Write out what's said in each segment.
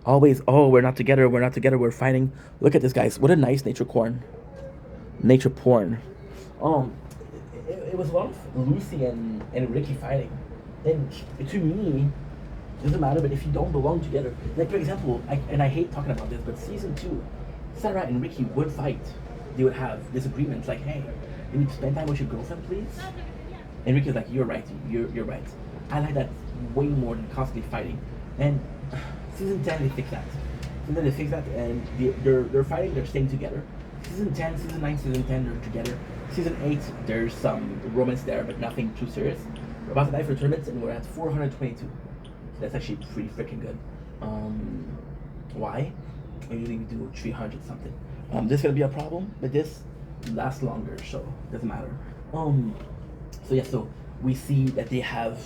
Always, oh, we're not together, we're not together, we're fighting. Look at this, guys. What a nice nature corn. Nature porn. Um, it was a lot of Lucy and Ricky fighting. And to me, it doesn't matter, but if you don't belong together, like for example, I hate talking about this, but season two, Sarah and Ricky would fight. They would have disagreements like, hey, you need to spend time with your girlfriend, please? And Ricky's like, you're right, you're right. I like that way more than constantly fighting. And season 10, they fix that. And then they fix that, and they're fighting, they're staying together. Season 10, season 9, season 10, they're together. Season 8, there's some romance there, but nothing too serious. We're about to die for tournaments, and we're at 422. So that's actually pretty freaking good. Why? Usually we do 300 something. This is gonna be a problem, but this lasts longer, so doesn't matter. So yeah, so we see that they have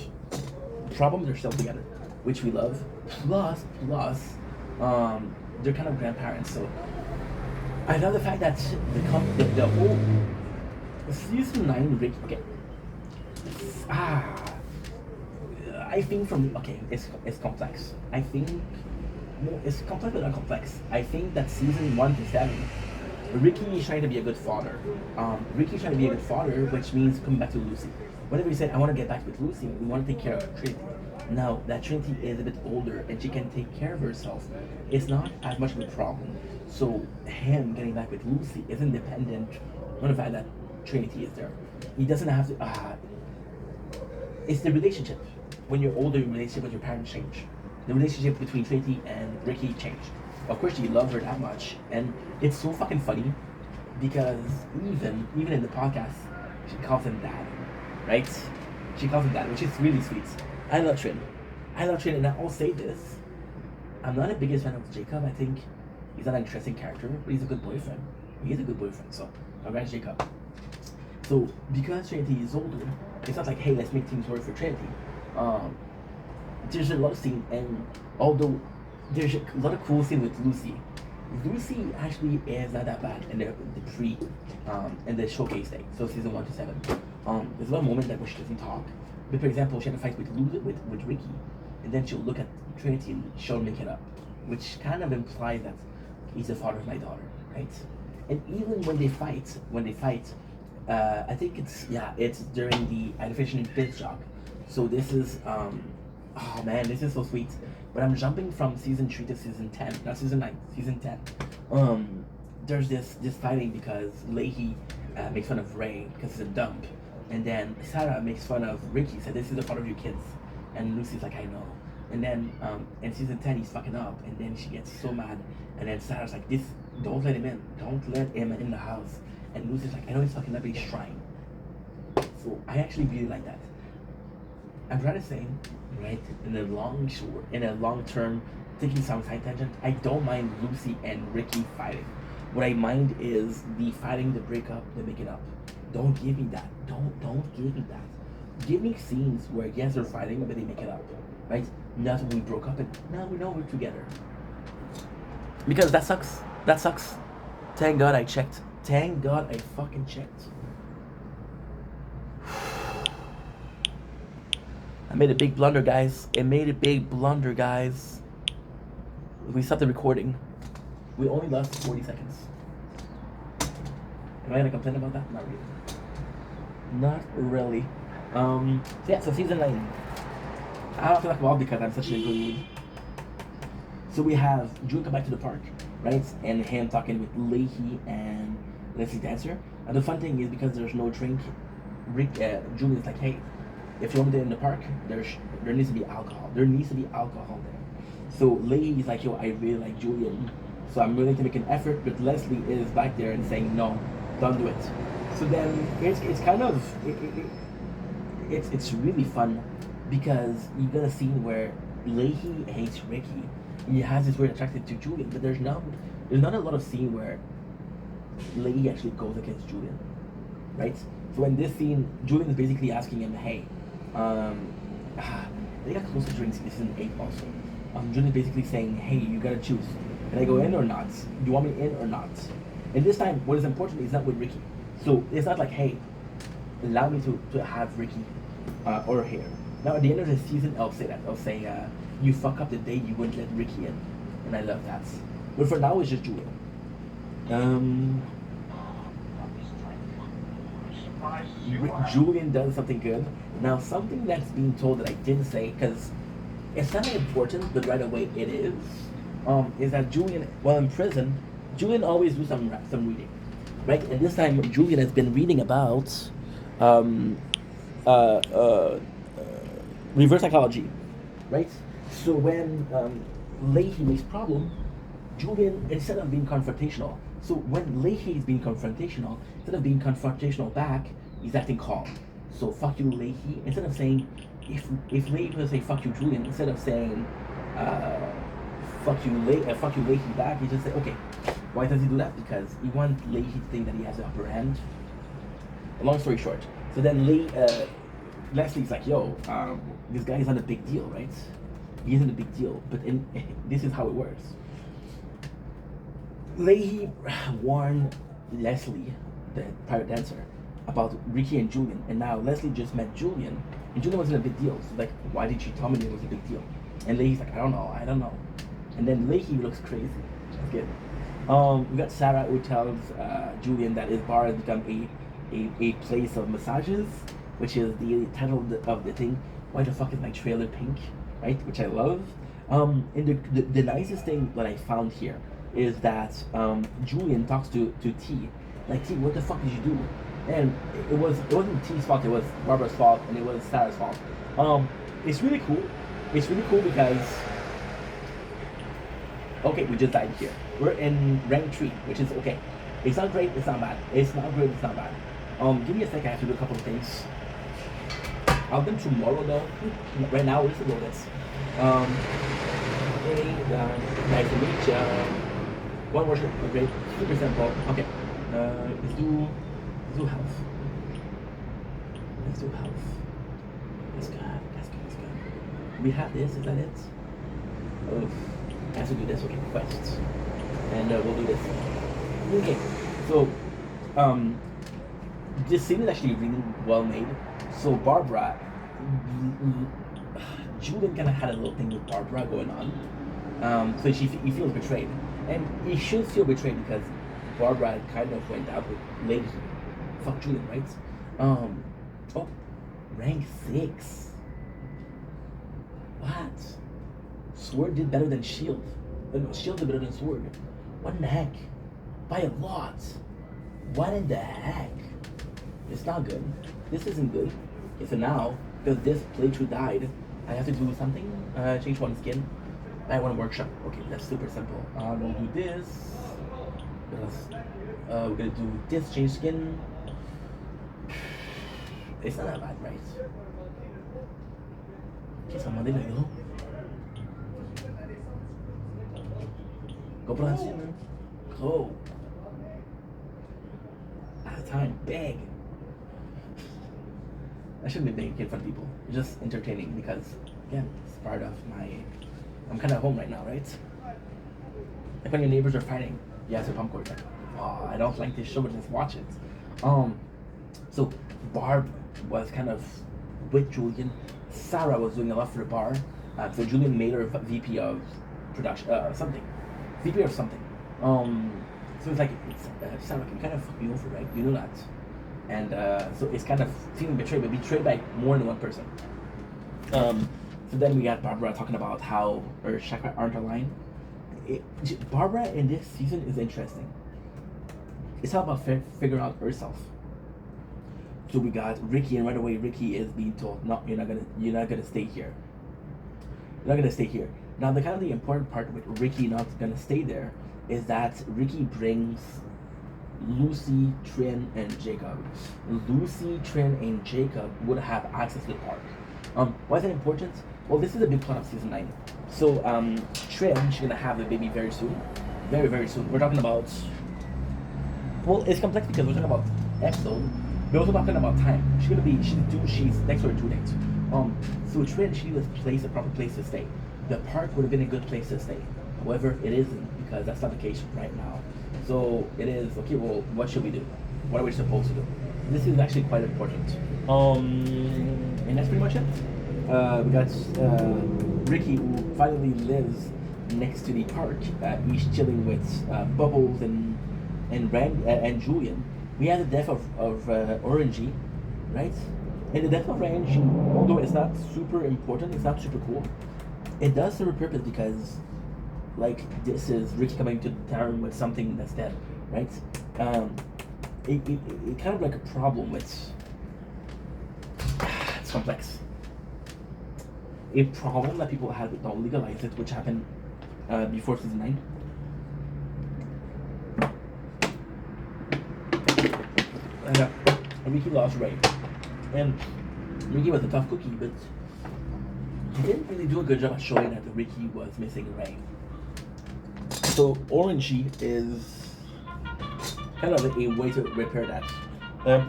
problems. They're still together, which we love. Plus, they're kind of grandparents. So I love the fact that the whole season 9 Rick. Okay, ah, I think from okay, it's complex. I think well, it's complex but not complex. I think that season 1 to 7, Ricky is trying to be a good father. Ricky is trying to be a good father, which means coming back to Lucy. Whenever he said, I want to get back with Lucy, we want to take care of Trinity. Now, that Trinity is a bit older and she can take care of herself. It's not as much of a problem. So, him getting back with Lucy isn't dependent on the fact that Trinity is there. He doesn't have to. It's the relationship. When you're older, your relationship with your parents change. The relationship between Trinity and Ricky changed. Of course, she loved her that much, and it's so fucking funny because even in the podcast, she calls him dad, right? She calls him dad, which is really sweet. I love Trin. I love Trin, and I'll say this: I'm not the biggest fan of Jacob. I think he's not an interesting character, but he's a good boyfriend. He is a good boyfriend, so congrats, Jacob. So because Trinity is older, it's not like, hey, let's make things work for Trinity. Um, there's a lot of scene, and although there's a lot of cool scene with Lucy, Lucy actually is not that bad in the pre and the showcase day. So season 1 to 7. There's a lot of moments that where she doesn't talk. But for example, she had a fight with with Ricky, and then she'll look at Trinity and she'll make it up, which kind of implies that he's the father of my daughter, right? And even when they fight, I think it's during the Artificial Biz Jog. So this is oh man, this is so sweet. But I'm jumping from season 3 to season 10, not season 9, season 10. There's this fighting because Leahy makes fun of Ray because it's a dump, and then Sarah makes fun of Ricky, said this is the father of your kids, and Lucy's like I know. And then in season 10 he's fucking up, and then she gets so mad, and then Sarah's like this, don't let him in, don't let him in the house, and Lucy's like I know he's fucking up, but he's trying. So I actually really like that. I'm trying to say, right, in a long term, taking some side tangent, I don't mind Lucy and Ricky fighting. What I mind is the fighting, the breakup, the making up. Don't give me that. Don't give me that. Give me scenes where yes they're fighting but they make it up. Right? Not when we broke up and now we know we're together. Because that sucks. That sucks. Thank God I checked. Thank God I fucking checked. I made a big blunder, guys. It made a big blunder, guys. We stopped the recording. We only lost 40 seconds. Am I gonna complain about that? Not really. Not really. So yeah, so season 9. I don't feel like well because I'm such in a good mood. So we have June come back to the park, right? And him talking with Leahy and Leslie Dancer. And the fun thing is because there's no drink, Julian's like, hey, if you want me to in the park, there needs to be alcohol. There needs to be alcohol there. So Leahy's like, yo, I really like Julian, so I'm willing to make an effort. But Leslie is back there and saying, no, don't do it. So then it's kind of it's really fun because you got a scene where Leahy hates Ricky. He has this weird attraction to Julian, but there's not a lot of scene where Leahy actually goes against Julian, right? So in this scene, Julian is basically asking him, hey, they got closer during season 8 also. Julian is basically saying, hey, you gotta choose. Can I go in or not? Do you want me in or not? And this time, what is important is not with Ricky. So it's not like, hey, allow me to have Ricky or here. Now at the end of the season, I'll say that. I'll say, you fuck up the day you wouldn't let Ricky in. and I love that. But for now, it's just Julian. Um, Julian does something good. Now, something that's being told that I didn't say, because it's not important, but right away it is that Julian, while in prison, Julian always do some reading, right? And this time, Julian has been reading about um, uh, uh, reverse psychology, right? So when Leahy makes problem, Julian, instead of being confrontational, so when Leahy is being confrontational, instead of being confrontational back, he's acting calm. So fuck you, Leahy. Instead of saying, if Leahy was to say fuck you, Julian, instead of saying fuck you, Leahy back, he just say okay. Why does he do that? Because he wants Leahy to think that he has the upper hand. Long story short, so then Leslie's like, yo, this guy is not a big deal, right? He isn't a big deal, but this is how it works. Leahy warned Leslie, the private dancer, about Ricky and Julian, and now Leslie just met Julian, and Julian wasn't a big deal. So like, why did she tell me it was a big deal? And Leahy's like, I don't know. And then Leahy looks crazy. That's good. We got Sarah who tells Julian that his bar has become a place of massages, which is the title of the thing. Why the fuck is my trailer pink? Right, which I love. And the nicest thing that I found here is that Julian talks to T, like, T, what the fuck did you do? And it wasn't T's fault, it was Barbara's fault, and it was Sarah's fault. It's really cool. It's really cool because okay, we just died here. We're in rank 3, which is okay. It's not great, it's not bad. It's not good, it's not bad. Give me a second, I have to do a couple of things. I'll do them tomorrow though. Right now, let's do this. Okay, nice to meet you. One worship, great, super simple. Okay, let's do health. Let's do health. That's good, that's good, that's good. We have this, is that it? Oh, I have to do this, okay, quests. And we'll do this. Okay, so, this scene is actually really well made. So Barbara, Julian kind of had a little thing with Barbara going on. So he feels betrayed. And he should feel betrayed because Barbara kind of went out with Lady. Fuck Julian, right? Oh, rank 6. What? Sword did better than Shield. No, Shield did better than Sword. What in the heck? By a lot. What in the heck? It's not good. This isn't good. Okay, so now, because this playthrough died, I have to do something. Change one skin. I want a workshop. Okay, that's super simple. I'm gonna do this. We're gonna do this, change skin. It's not that bad, right? Okay, so Monday night, go put on skin. Go. Out of time, beg. I shouldn't be begging in front of people. It's just entertaining because, again, it's part of my. I'm kind of home right now, right? Like when your neighbors are fighting, you ask your popcorn, like, oh, I don't like this show, but just watch it. So Barb was kind of with Julian. Sarah was doing a lot for the bar. So Julian made her VP of production, something. VP of something. So it's like, Sarah can kind of fuck me over, right? You know that. And so it's kind of feeling betrayed, but betrayed by more than one person. So then we got Barbara talking about how her chakra aren't aligned. Barbara in this season is interesting. It's all about figuring out herself. So we got Ricky, and right away Ricky is being told, no, you're not gonna stay here. You're not gonna stay here. Now the kind of the important part with Ricky not gonna stay there is that Ricky brings Lucy, Trin, and Jacob. Lucy, Trin, and Jacob would have access to the park. Why is that important? Well, this is a big plot of season 9. So, Trin, she's gonna have a baby very soon. Very, very soon. We're talking about. Well, it's complex because we're talking about episode. We're also talking about time. She's next to her due date. So Trin, she needs a proper place to stay. The park would have been a good place to stay. However, it isn't because that's not the case right now. So it is, okay, well, what should we do? What are we supposed to do? This is actually quite important. And that's pretty much it. We got Ricky, who finally lives next to the park. He's chilling with Bubbles and Julian. We have the death of Orangey, right? And the death of Orangey, although it's not super important, it's not super cool. It does serve a purpose because, like, this is Ricky coming to terms with something that's dead, right? It kind of like a problem with. It's complex. A problem that people had with Don't Legalize It, which happened before season 9. And Ricky lost Ray. And Ricky was a tough cookie, but he didn't really do a good job at showing that Ricky was missing Ray. So Orangey is kind of a way to repair that.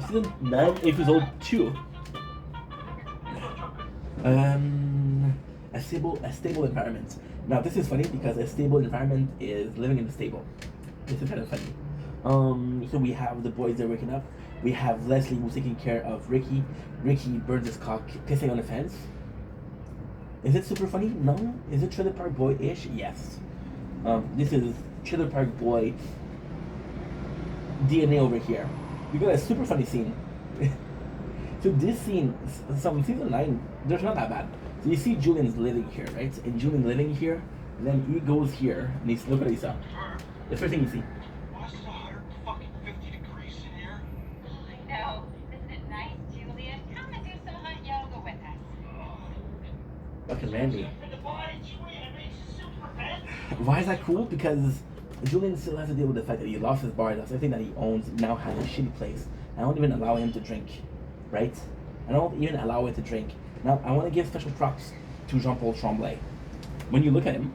Season 9 episode 2. A stable environment. Now this is funny because a stable environment is living in the stable. This is kind of funny. So we have the boys that are waking up. We have Leslie who's taking care of Ricky. Ricky burns his cock pissing on the fence. Is it super funny? No. Is it Trailer Park Boy-ish? Yes. This is Trailer Park Boy DNA over here. We got a super funny scene. So this scene, some season 9, there's not that bad. So you see Julian's living here, right? And Julian living here, and then he goes here, and he's, look what he saw. The first thing you see. Why is it 150 degrees in here? I know. Isn't it nice, Julian? Come and do some hot yoga with us. Fucking Randy. For the body, Julian, it makes you super bad. Why is that cool? Because Julian still has to deal with the fact that he lost his bar, that's everything that he owns, now has a shitty place. I don't even allow him to drink, right? I don't even allow him to drink. Now, I want to give special props to Jean-Paul Tremblay. When you look at him,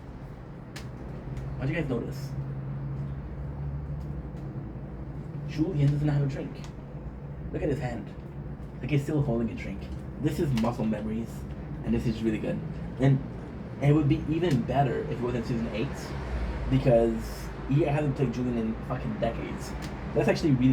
what do you guys notice? Julian doesn't have a drink. Look at his hand. Like he's still holding a drink. This is muscle memories, and this is really good. And it would be even better if it was in season 8, because he hasn't played Julian in fucking decades. That's actually really